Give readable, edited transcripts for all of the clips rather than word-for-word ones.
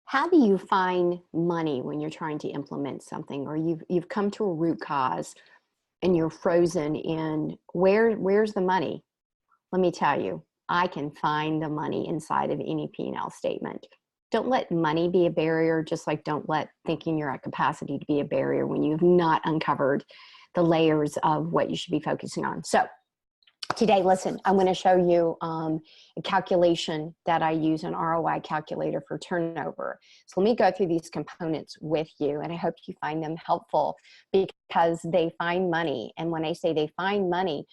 How do you find money when you're trying to implement something, or you've come to a root cause and you're frozen in where's the money? Let me tell you, I can find the money inside of any P&L statement. Don't let money be a barrier, just like don't let thinking you're at capacity to be a barrier when you've not uncovered the layers of what you should be focusing on. So today, listen, I'm going to show you a calculation that I use, an ROI calculator for turnover. So let me go through these components with you, and I hope you find them helpful because they find money. And when I say they find money,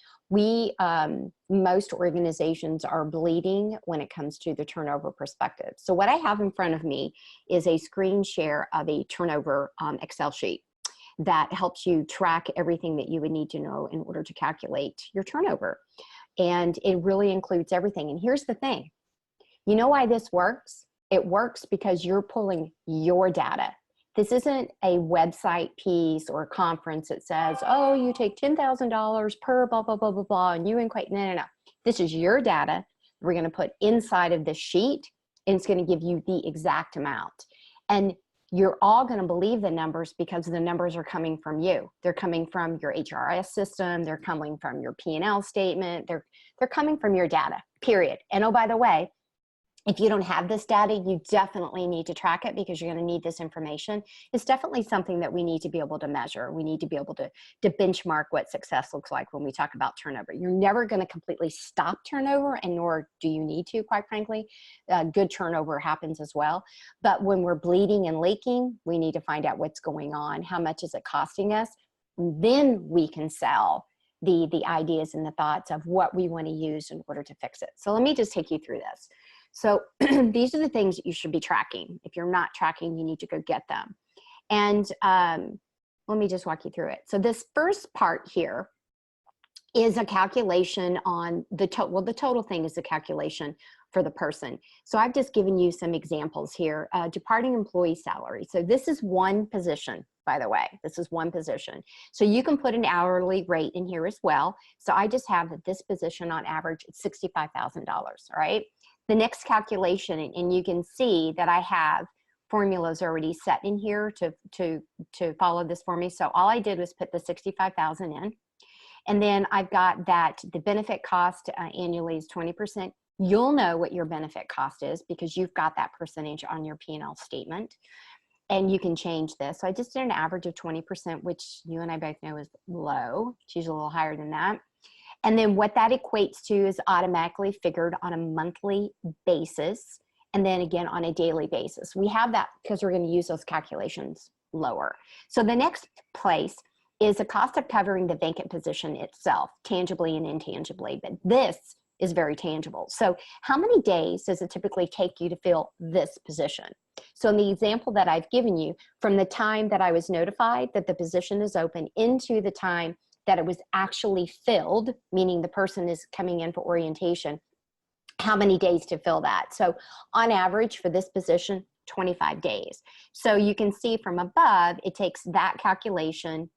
most organizations are bleeding when it comes to the turnover perspective. So what I have in front of me is a screen share of a turnover Excel sheet that helps you track everything that you would need to know in order to calculate your turnover. And it really includes everything. And here's the thing. You know why this works? It works because you're pulling your data. This isn't a website piece or a conference that says, oh, you take $10,000 per blah, blah, blah, blah, blah, and you equate. No, no, no. This is your data we're going to put inside of the sheet, and it's going to give you the exact amount. And you're all going to believe the numbers because the numbers are coming from you. They're coming from your HRS system. They're coming from your P&L statement. They're coming from your data, period. And oh, by the way, if you don't have this data, you definitely need to track it because you're going to need this information. It's definitely something that we need to be able to measure. We need to be able to benchmark what success looks like when we talk about turnover. You're never going to completely stop turnover, and nor do you need to, quite frankly. Good turnover happens as well. But when we're bleeding and leaking, we need to find out what's going on. How much is it costing us? Then we can sell the ideas and the thoughts of what we want to use in order to fix it. So let me just take you through this. So these are the things that you should be tracking. If you're not tracking, you need to go get them. And let me just walk you through it. So this first part here is a calculation on the total. Well, the total thing is the calculation for the person. So I've just given you some examples here. Departing employee salary. So this is one position, by the way. This is one position. So you can put an hourly rate in here as well. So I just have that this position on average is $65,000, all right? The next calculation, and you can see that I have formulas already set in here to follow this for me. So all I did was put the 65,000 in. And then I've got that the benefit cost annually is 20%. You'll know what your benefit cost is because you've got that percentage on your P&L statement. And you can change this. So I just did an average of 20%, which you and I both know is low. It's usually a little higher than that. And then what that equates to is automatically figured on a monthly basis, and then again on a daily basis. We have that because we're going to use those calculations lower. So the next place is the cost of covering the vacant position itself, tangibly and intangibly, but this is very tangible. So how many days does it typically take you to fill this position? So in the example that I've given you, from the time that I was notified that the position is open into the time that it was actually filled, meaning the person is coming in for orientation, how many days to fill that? So on average for this position, 25 days. So you can see from above, it takes that calculation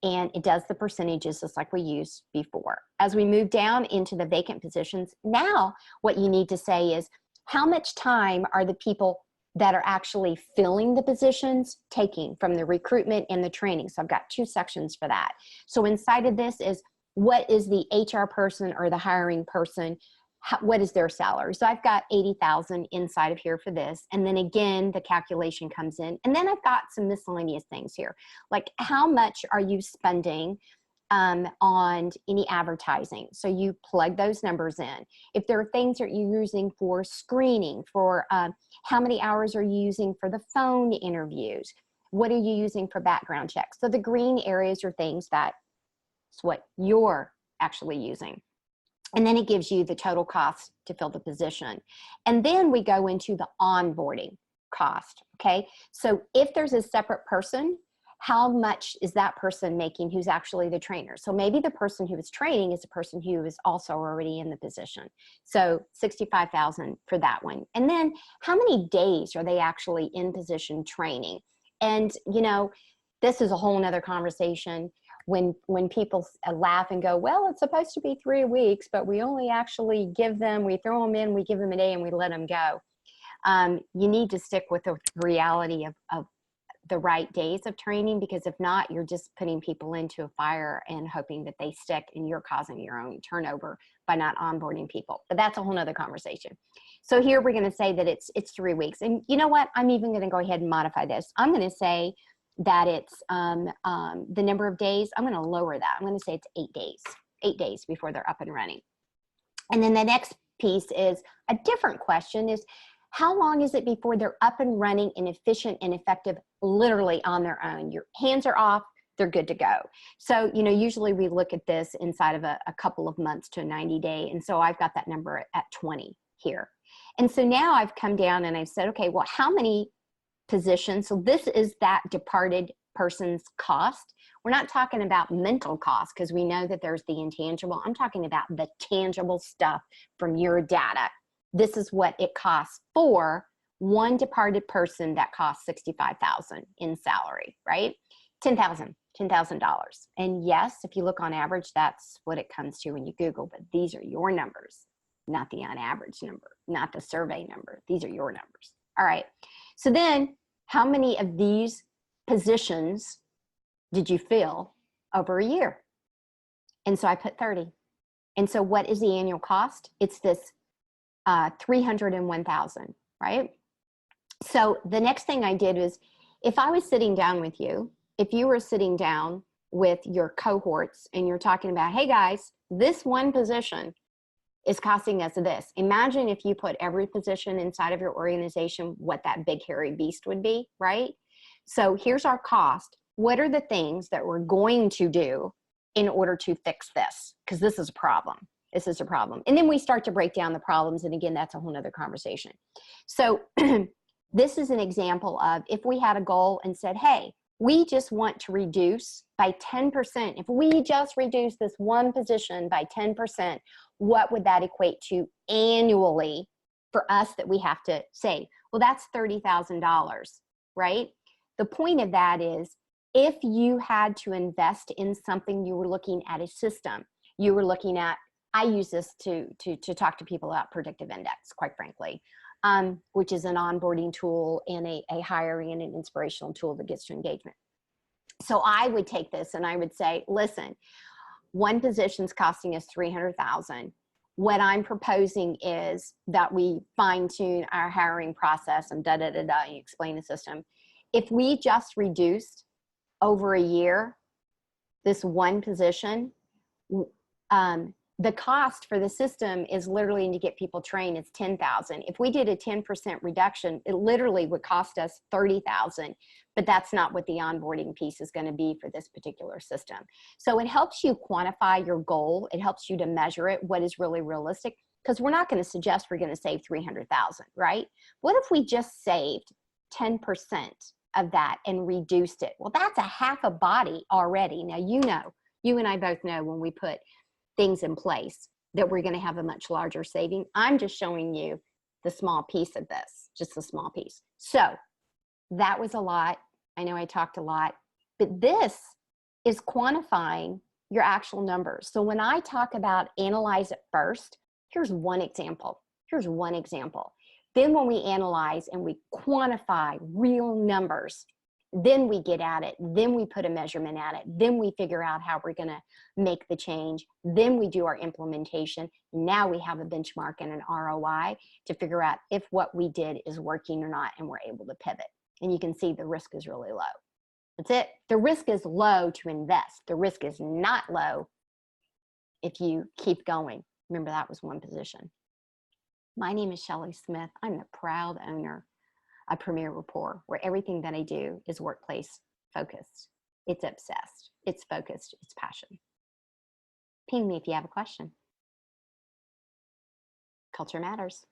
and it does the percentages just like we used before. As we move down into the vacant positions, now what you need to say is how much time are the people that are actually filling the positions taking from the recruitment and the training. So I've got two sections for that. So inside of this is what is the HR person or the hiring person, what is their salary? So I've got 80,000 inside of here for this. And then again, the calculation comes in. And then I've got some miscellaneous things here. Like how much are you spending on any advertising? So you plug those numbers in. If there are things that you're using for screening, for how many hours are you using for the phone interviews? What are you using for background checks? So the green areas are things that's what you're actually using. And then it gives you the total cost to fill the position. And then we go into the onboarding cost, okay? So if there's a separate person, how much is that person making who's actually the trainer? So maybe the person who is training is the person who is also already in the position. So 65,000 for that one. And then how many days are they actually in position training? And you know, this is a whole nother conversation when people laugh and go, well, it's supposed to be 3 weeks, but we only actually give them, we throw them in, we give them a day and we let them go. You need to stick with the reality of the right days of training, because if not, you're just putting people into a fire and hoping that they stick, and you're causing your own turnover by not onboarding people. But that's a whole nother conversation. So here we're going to say that it's 3 weeks. And you know what? I'm even going to go ahead and modify this. I'm going to say that it's the number of days. I'm going to lower that. I'm going to say it's 8 days, 8 days before they're up and running. And then the next piece is a different question is, how long is it before they're up and running and efficient and effective, literally on their own? Your hands are off, they're good to go. So, you know, usually we look at this inside of a couple of months to a 90-day. And so I've got that number at 20 here. And so now I've come down and I've said, okay, well, how many positions? So this is that departed person's cost. We're not talking about mental cost, because we know that there's the intangible. I'm talking about the tangible stuff from your data. This is what it costs for one departed person that costs $65,000 in salary, right? $10,000. And yes, if you look on average, that's what it comes to when you Google, but these are your numbers, not the on average number, not the survey number. These are your numbers. All right. So then how many of these positions did you fill over a year? And so I put 30. And so what is the annual cost? It's this 301,000, right? So the next thing I did is, if I was sitting down with you, if you were sitting down with your cohorts and you're talking about, hey guys, this one position is costing us this. Imagine if you put every position inside of your organization, what that big hairy beast would be, right? So here's our cost. What are the things that we're going to do in order to fix this? Because this is a problem. This is a problem. And then we start to break down the problems. And again, that's a whole nother conversation. So this is an example of, if we had a goal and said, hey, we just want to reduce by 10%. If we just reduce this one position by 10%, what would that equate to annually for us that we have to save? Well, that's $30,000, right? The point of that is, if you had to invest in something, you were looking at a system, you were looking at, I use this to talk to people about predictive index, quite frankly, which is an onboarding tool and a hiring and an inspirational tool that gets to engagement. So I would take this and I would say, listen, one position's costing us $300,000. What I'm proposing is that we fine tune our hiring process and you explain the system. If we just reduced over a year this one position, the cost for the system is literally, to get people trained, it's $10,000. If we did a 10% reduction, it literally would cost us $30,000, but that's not what the onboarding piece is going to be for this particular system. So it helps you quantify your goal. It helps you to measure it, what is really realistic, because we're not going to suggest we're going to save $300,000, right? What if we just saved 10% of that and reduced it? Well, that's a half a body already. Now, you and I both know when we put things in place that we're going to have a much larger saving. I'm just showing you the small piece of this, just a small piece. So that was a lot. I know I talked a lot, but this is quantifying your actual numbers. So when I talk about analyze it first, here's one example. Then when we analyze and we quantify real numbers, then we get at it, then we put a measurement at it, then we figure out how we're going to make the change, then we do our implementation. Now we have a benchmark and an ROI to figure out if what we did is working or not, and we're able to pivot. And you can see the risk is really low. That's it. The risk is low to invest. The risk is not low if you keep going. Remember, that was one position. My name is Shelley Smith. I'm the proud owner of Premier Rapport, where everything that I do is workplace focused. It's obsessed. It's focused. It's passion. Ping me if you have a question. Culture matters.